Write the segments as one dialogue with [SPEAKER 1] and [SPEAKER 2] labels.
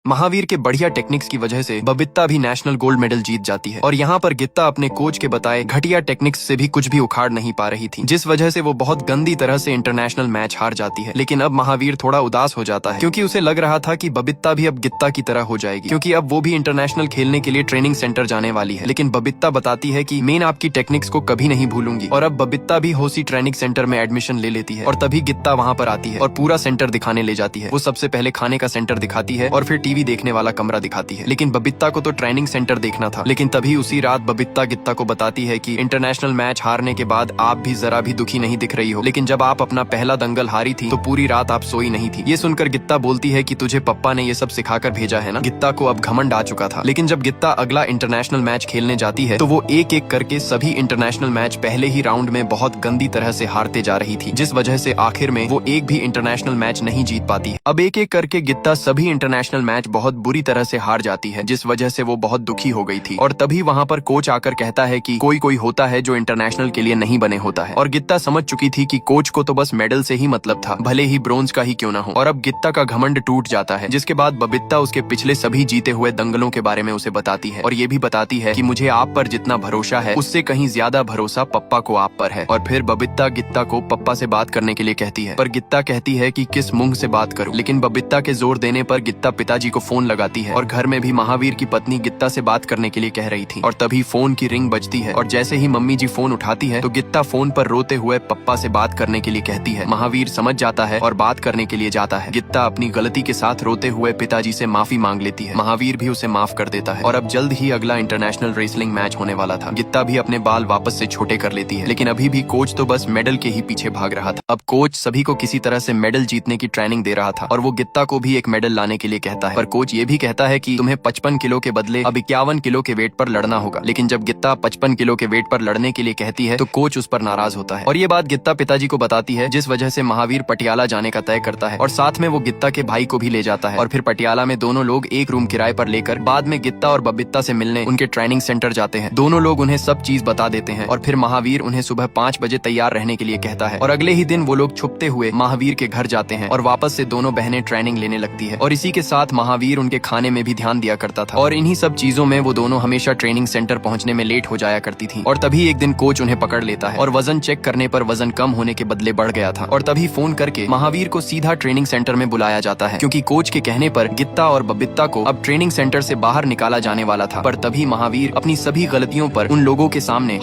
[SPEAKER 1] महावीर के बढ़िया टेक्निक्स की वजह से बबीता भी नेशनल गोल्ड मेडल जीत जाती है और यहाँ पर गीता अपने कोच के बताए घटिया टेक्निक्स से भी कुछ भी उखाड़ नहीं पा रही थी, जिस वजह से वो बहुत गंदी तरह से इंटरनेशनल मैच हार जाती है। लेकिन अब महावीर थोड़ा उदास हो जाता है क्योंकि उसे लग रहा था कि बबीता भी अब गीता की तरह हो जाएगी, क्योंकि अब वो भी इंटरनेशनल खेलने के लिए ट्रेनिंग सेंटर जाने वाली है। लेकिन बबीता बताती है कि मैं आपकी टेक्निक्स को कभी नहीं भूलूंगी और अब बबीता भी होसी ट्रेनिंग सेंटर में एडमिशन ले लेती है और तभी गीता वहाँ पर आती है और पूरा सेंटर दिखाने ले जाती है। वो सबसे पहले खाने का सेंटर दिखाती है और फिर टीवी देखने वाला कमरा दिखाती है। लेकिन बबीता को तो ट्रेनिंग सेंटर देखना था। लेकिन तभी उसी रात बबीता गीता को बताती है कि इंटरनेशनल मैच हारने के बाद आप भी जरा भी दुखी नहीं दिख रही हो, लेकिन जब आप अपना पहला दंगल हारी थी तो पूरी रात आप सोई नहीं थी। ये सुनकर गीता बोलती है कि तुझे पप्पा ने ये सब सिखाकर भेजा है ना। गीता को अब घमंड आ चुका था। लेकिन जब गीता अगला इंटरनेशनल मैच खेलने जाती है तो वो एक एक करके सभी इंटरनेशनल मैच पहले ही राउंड में बहुत गंदी तरह से हारते जा रही थी, जिस वजह से आखिर में वो एक भी इंटरनेशनल मैच नहीं जीत पाती। अब एक एक करके गीता सभी इंटरनेशनल मैच बहुत बुरी तरह से हार जाती है, जिस वजह से वो बहुत दुखी हो गई थी। और तभी वहाँ पर कोच आकर कहता है कि कोई कोई होता है जो इंटरनेशनल के लिए नहीं बने होता है। और गीता समझ चुकी थी कि कोच को तो बस मेडल से ही मतलब था, भले ही ब्रोंज का ही क्यों ना हो। और अब गीता का घमंड टूट जाता है, जिसके बाद बबीता उसके पिछले सभी जीते हुए दंगलों के बारे में उसे बताती है और ये भी बताती है कि मुझे आप पर जितना भरोसा है उससे कहीं ज्यादा भरोसा पप्पा को आप पर है। और फिर बबीता गीता को पप्पा से बात करने के लिए कहती है, पर गीता कहती है कि किस मुंह से बात करूं। लेकिन बबीता के जोर देने पर गीता पिताजी को फोन लगाती है और घर में भी महावीर की पत्नी गीता से बात करने के लिए कह रही थी। और तभी फोन की रिंग बजती है और जैसे ही मम्मी जी फोन उठाती है तो गीता फोन पर रोते हुए पप्पा से बात करने के लिए कहती है। महावीर समझ जाता है और बात करने के लिए जाता है। गीता अपनी गलती के साथ रोते हुए पिताजी से माफी मांग लेती है। महावीर भी उसे माफ कर देता है और अब जल्द ही अगला इंटरनेशनल रेसलिंग मैच होने वाला था। गीता भी अपने बाल वापस से छोटे कर लेती है, लेकिन अभी भी कोच तो बस मेडल के ही पीछे भाग रहा था। अब कोच सभी को किसी तरह से मेडल जीतने की ट्रेनिंग दे रहा था और वो गीता को भी एक मेडल लाने के लिए कहता है। पर कोच ये भी कहता है कि तुम्हें 55 किलो के बदले अब 51 किलो के वेट पर लड़ना होगा। लेकिन जब गीता 55 किलो के वेट पर लड़ने के लिए कहती है तो कोच उस पर नाराज होता है और ये बात गीता पिताजी को बताती है, जिस वजह से महावीर पटियाला जाने का तय करता है और साथ में वो गीता के भाई को भी ले जाता है। और फिर पटियाला में दोनों लोग एक रूम किराए पर लेकर बाद में गीता और बबीता से मिलने उनके ट्रेनिंग सेंटर जाते हैं। दोनों लोग उन्हें सब चीज बता देते हैं और फिर महावीर उन्हें सुबह 5 बजे तैयार रहने के लिए कहता है। और अगले ही दिन वो लोग छुपते हुए महावीर के घर जाते हैं और वापस से दोनों बहनें ट्रेनिंग लेने लगती है। और इसी के साथ महावीर उनके खाने में भी ध्यान दिया करता था और इन्हीं सब चीजों में वो दोनों हमेशा ट्रेनिंग सेंटर पहुंचने में लेट हो जाया करती थी। और तभी एक दिन कोच उन्हें पकड़ लेता है और वजन चेक करने पर वजन कम होने के बदले बढ़ गया था। और तभी फोन करके महावीर को सीधा ट्रेनिंग सेंटर में बुलाया जाता है, क्योंकि कोच के कहने पर गीता और बबीता को अब ट्रेनिंग सेंटर से बाहर निकाला जाने वाला था। पर तभी महावीर अपनी सभी गलतियों पर उन लोगों के सामने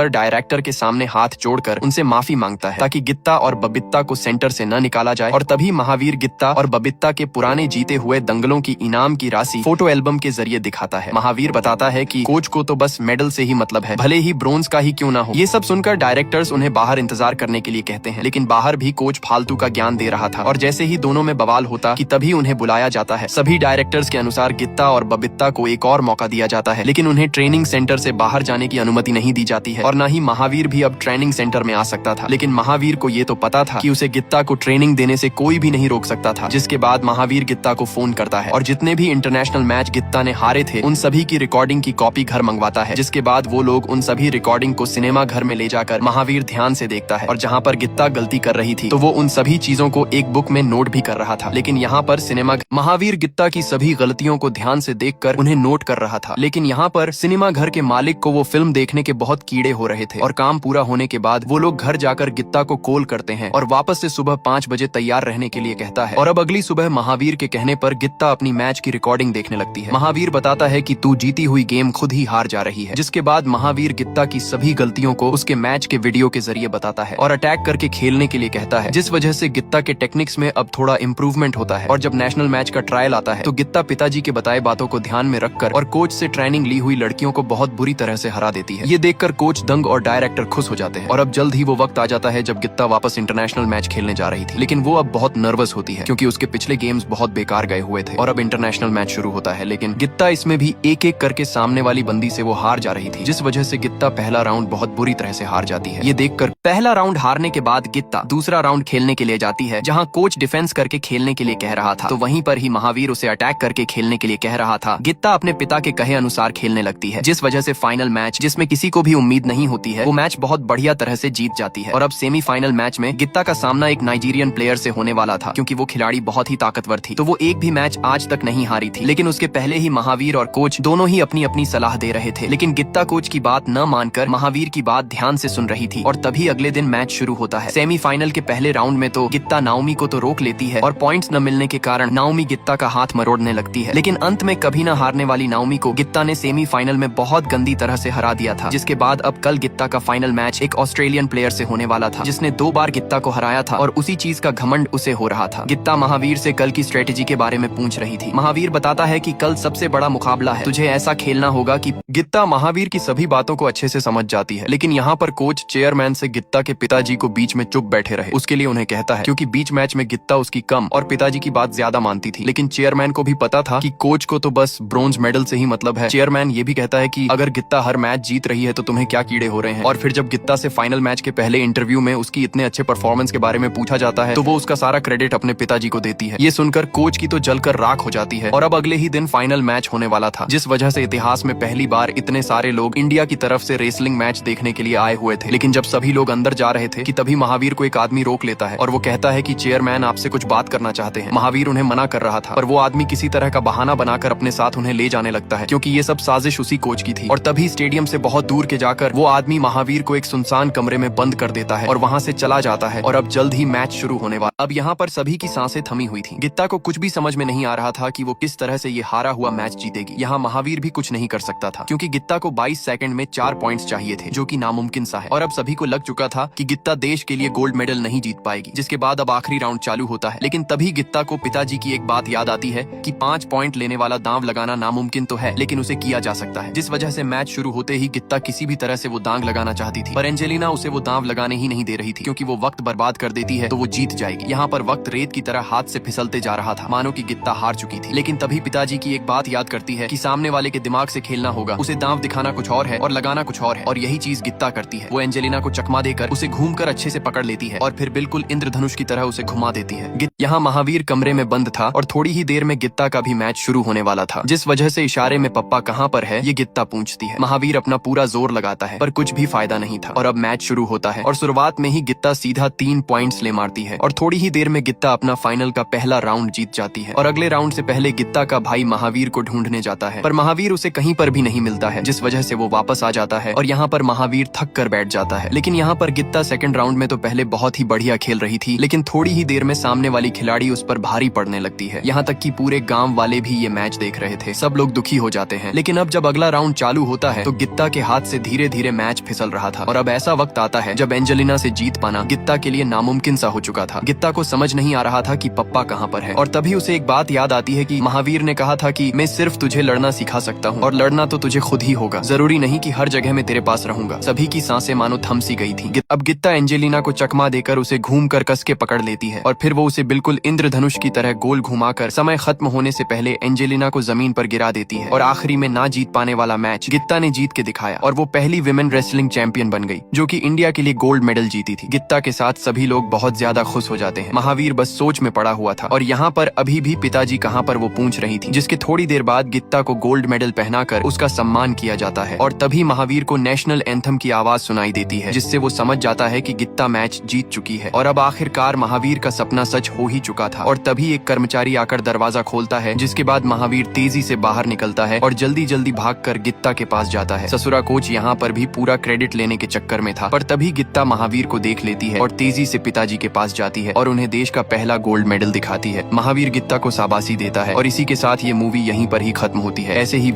[SPEAKER 1] डायरेक्टर के सामने हाथ जोड़कर उनसे माफी मांगता है ताकि गीता और बबीता को सेंटर से न निकाला जाए। और तभी महावीर गीता और बबीता के पुराने जीते हुए दंगलों की इनाम की राशि फोटो एल्बम के जरिए दिखाता है। महावीर बताता है कि कोच को तो बस मेडल से ही मतलब है, भले ही ब्रोंज का ही क्यों ना हो। ये सब सुनकर डायरेक्टर्स उन्हें बाहर इंतजार करने के लिए कहते हैं, लेकिन बाहर भी कोच फालतू का ज्ञान दे रहा था। और जैसे ही दोनों में बवाल होता कि तभी उन्हें बुलाया जाता है। सभी डायरेक्टर्स के अनुसार गीता और बबीता को एक और मौका दिया जाता है, लेकिन उन्हें ट्रेनिंग सेंटर से बाहर जाने की अनुमति नहीं दी जाती है और न ही महावीर भी अब ट्रेनिंग सेंटर में आ सकता था। लेकिन महावीर को ये तो पता था कि उसे गीता को ट्रेनिंग देने से कोई भी नहीं रोक सकता था। जिसके बाद महावीर गीता को फोन करता है और जितने भी इंटरनेशनल मैच गीता ने हारे थे उन सभी की रिकॉर्डिंग की कॉपी घर मंगवाता है। जिसके बाद वो लोग उन सभी रिकॉर्डिंग को सिनेमा घर में ले जाकर महावीर ध्यान से देखता है और जहाँ पर गीता गलती कर रही थी तो वो उन सभी चीजों को एक बुक में नोट भी कर रहा था। लेकिन यहाँ पर सिनेमा महावीर गीता की सभी गलतियों को ध्यान से देखकर उन्हें नोट कर रहा था। लेकिन यहाँ पर सिनेमा घर के मालिक को वो फिल्म देखने के बहुत कीड़े हो रहे थे और काम पूरा होने के बाद वो लोग घर जाकर गीता को कॉल करते हैं और वापस से सुबह 5 बजे तैयार रहने के लिए कहता है। और अब अगली सुबह महावीर के कहने पर गीता अपनी मैच की रिकॉर्डिंग देखने लगती है। महावीर बताता है कि तू जीती हुई गेम खुद ही हार जा रही है। जिसके बाद महावीर गीता की सभी गलतियों को उसके मैच के वीडियो के जरिए बताता है और अटैक करके खेलने के लिए कहता है, जिस वजह से गीता के टेक्निक्स में अब थोड़ा इम्प्रूवमेंट होता है। और जब नेशनल मैच का ट्रायल आता है तो गीता पिताजी के बताए बातों को ध्यान में रखकर और कोच से ट्रेनिंग ली हुई लड़कियों को बहुत बुरी तरह से हरा देती है। ये देखकर कोच दंग और डायरेक्टर खुश हो जाते हैं। और अब जल्द ही वो वक्त आ जाता है जब गीता वापस इंटरनेशनल मैच खेलने जा रही थी, लेकिन वो अब बहुत नर्वस होती है क्योंकि उसके पिछले गेम्स बहुत बेकार गए हुए थे और अब इंटरनेशनल मैच शुरू होता है। लेकिन गीता इसमें भी एक एक करके सामने वाली बंदी से वो हार जा रही थी, जिस वजह से गीता पहला राउंड बहुत बुरी तरह से हार जाती है। ये देखकर पहला राउंड हारने के बाद गित्ता दूसरा राउंड खेलने के लिए जाती है, जहाँ कोच डिफेंस करके खेलने के लिए कह रहा था, तो वहीं पर ही महावीर उसे अटैक करके खेलने के लिए कह रहा था। गित्ता अपने पिता के कहे अनुसार खेलने लगती है, जिस वजह से फाइनल मैच, जिसमें किसी को भी उम्मीद नहीं होती है, वो मैच बहुत बढ़िया तरह से जीत जाती है। और अब सेमीफाइनल मैच में गित्ता का सामना एक नाइजीरियन प्लेयर से होने वाला था, क्योंकि वो खिलाड़ी बहुत ही ताकतवर थी, तो वो एक भी मैच आज तक नहीं हारी थी। लेकिन उसके पहले ही महावीर और कोच दोनों ही अपनी अपनी सलाह दे रहे थे, लेकिन गित्ता कोच की बात न मानकर महावीर की बात ध्यान से सुन रही थी। और तभी अगले दिन मैच शुरू होता है। सेमीफाइनल के पहले राउंड में तो गित्ता नाओमी को तो रोक लेती है और पॉइंट्स न मिलने के कारण नाओमी गित्ता का हाथ मरोड़ने लगती है, लेकिन अंत में कभी न हारने वाली नाओमी को गित्ता ने सेमीफाइनल में बहुत गंदी तरह से हरा दिया था। जिसके बाद अब कल गित्ता का फाइनल मैच एक ऑस्ट्रेलियन प्लेयर से होने वाला था, जिसने 2 बार गित्ता को हराया था और उसी चीज का घमंड उसे हो रहा था। गित्ता महावीर से कल की स्ट्रेटेजी के बारे में पूछ रही थी। महावीर बताता है कि कल सबसे बड़ा मुकाबला है, तुझे ऐसा खेलना होगा कि गित्ता महावीर की सभी बातों को अच्छे से समझ जाती है, लेकिन यहाँ पर कोच चेयरमैन से गित्ता के पिताजी को बीच में चुप बैठे रहे उसके लिए उन्हें कहता है, क्योंकि बीच मैच में गित्ता उसकी कम और पिताजी की बात ज्यादा मानती थी। लेकिन चेयरमैन को भी पता था कि कोच को तो बस ब्रोंज मेडल से ही मतलब है। चेयरमैन ये भी कहता है कि अगर गित्ता हर मैच जीत रही है तो तुम्हें क्या कीड़े हो रहे हैं। और फिर जब गित्ता से फाइनल मैच के पहले इंटरव्यू में उसकी इतने अच्छे परफॉर्मेंस के बारे में पूछा जाता है, तो वो उसका सारा क्रेडिट अपने पिताजी को देती है। ये सुनकर कोच की तो जलकर राख हो जाती है। और अब अगले ही दिन फाइनल मैच होने वाला था, जिस वजह से इतिहास में पहली बार इतने सारे लोग इंडिया की तरफ से रेसलिंग मैच देखने के लिए आए हुए थे। लेकिन जब सभी लोग अंदर जा रहे थे कि तभी महावीर को एक आदमी रोक लेता है और वो कहता है कि चेयरमैन आपसे कुछ बात करना चाहते हैं। महावीर उन्हें मना कर रहा था, पर वो आदमी किसी तरह का बहाना बनाकर अपने साथ उन्हें ले जाने लगता है, क्योंकि ये सब साजिश उसी कोच की थी। और तभी स्टेडियम से बहुत दूर के जाकर वो आदमी महावीर को एक सुनसान कमरे में बंद कर देता है और वहाँ से चला जाता है। और अब जल्द ही मैच शुरू होने वाला। अब यहाँ पर सभी की सांसें थमी हुई थी। गित्ता को कुछ भी समझ में नहीं आ रहा था कि वो किस तरह से ये हारा हुआ मैच जीतेगी। यहाँ महावीर भी कुछ नहीं कर सकता था, क्योंकि गित्ता को 22 सेकंड में 4 पॉइंट्स चाहिए थे, जो कि नामुमकिन सा है। और अब सभी को लग चुका था कि गित्ता देश के लिए गोल्ड मेडल नहीं जीत पाएगी। जिसके बाद अब आखिरी राउंड चालू होता है, लेकिन तभी गित्ता को पिताजी की एक बात याद आती है कि 5 पॉइंट लेने वाला दांव लगाना नामुमकिन तो है, लेकिन उसे किया जा सकता है। जिस वजह से मैच शुरू होते ही गित्ता किसी भी तरह से वो दांव लगाना चाहती थी, पर एंजेलिना उसे वो दांव लगाने ही नहीं दे रही थी, क्योंकि वो वक्त बर्बाद कर देती है तो वो जीत जाएगी। यहाँ पर वक्त रेत की तरह हाथ से फिसलते जा रहा था, मानो कि गित्ता हार चुकी थी। लेकिन तभी पिताजी की एक बात याद करती है कि सामने वाले के दिमाग से खेलना होगा, उसे दांव दिखाना कुछ और है और लगाना कुछ और है। और यही चीज गित्ता करती है। वो एंजेलिना को चकमा देकर उसे घूमकर अच्छे से पकड़ लेती है और फिर बिल्कुल इंद्रधनुष की तरह उसे घुमा देती है। यहाँ महावीर कमरे में बंद था और थोड़ी ही देर में गित्ता का भी मैच शुरू होने वाला था, जिस वजह से इशारे में पप्पा कहाँ पर है ये गित्ता पूछती है। महावीर अपना पूरा जोर लगाता है, पर कुछ भी फायदा नहीं था। और अब मैच शुरू होता है और शुरुआत में ही गित्ता सीधा 3 पॉइंट्स ले मारती है और थोड़ी ही देर में गित्ता अपना फाइनल का पहला राउंड जीत जाती है। और अगले राउंड से पहले गित्ता का भाई महावीर को ढूंढने जाता है, पर महावीर उसे कहीं पर भी नहीं मिलता है, जिस वजह से वो वापस आ जाता है और यहाँ पर महावीर थक कर बैठ जाता है। लेकिन यहाँ पर गित्ता सेकंड राउंड में तो पहले बहुत ही बढ़िया खेल रही थी, लेकिन थोड़ी ही देर में सामने वाली खिलाड़ी उस पर भारी पड़ने लगती है। यहाँ तक कि पूरे गांव वाले भी ये मैच देख रहे थे। सब लोग दुखी हो जाते हैं। लेकिन अब जब अगला राउंड चालू होता है तो गित्ता के हाथ से धीरे धीरे मैच फिसल रहा था। और अब ऐसा वक्त आता है जब एंजेलिना से जीत पाना गित्ता के लिए नामुमकिन सा हो चुका था। गित्ता को समझ नहीं आ रहा था कि पप्पा कहाँ पर है। और तभी उसे एक बात याद आती है कि महावीर ने कहा था कि मैं सिर्फ तुझे लड़ना सिखा सकता हूँ और लड़ना तो तुझे खुद ही होगा, जरूरी नहीं कि हर जगह में तेरे पास रहूंगा। सभी की सांसें मानो थम सी गई थी। अब गित्ता एंजेलिना को चकमा देकर उसे घूम कर कस के पकड़ लेती है और फिर वो उसे बिल्कुल इंद्रधनुष की तरह गोल घुमाकर समय खत्म होने से पहले एंजेलिना को जमीन पर गिरा देती है। और आखिरी में ना जीत पाने वाला मैच गित्ता ने जीत के दिखाया और वो पहली विमेन रेसलिंग चैंपियन बन गई, जो कि इंडिया के लिए गोल्ड मेडल जीती थी। गित्ता के साथ सभी लोग बहुत ज्यादा खुश हो जाते हैं। महावीर बस सोच में पड़ा हुआ था और यहाँ पर अभी भी पिताजी कहाँ पर वो पूछ रही थी, जिसके थोड़ी देर बाद गित्ता को गोल्ड मेडल पहनाकर उसका सम्मान किया जाता है। और तभी महावीर को नेशनल एंथम की आवाज सुनाई देती है, जिससे वो समझ जाता है कि गित्ता मैच जीत चुकी है। और अब आखिरकार महावीर का सपना सच हो ही चुका था। और तभी एक कर्मचारी आकर दरवाजा खोलता है, जिसके बाद महावीर तेजी से बाहर निकलता है और जल्दी जल्दी भागकर गित्ता के पास जाता है। ससुरा कोच यहाँ पर भी पूरा क्रेडिट लेने के चक्कर में था, पर तभी गित्ता महावीर को देख लेती है और तेजी से पिताजी के पास जाती है और उन्हें देश का पहला गोल्ड मेडल दिखाती है। महावीर गित्ता को शाबाशी देता है और इसी के साथ ये मूवी यहीं पर ही खत्म होती है। ऐसे ही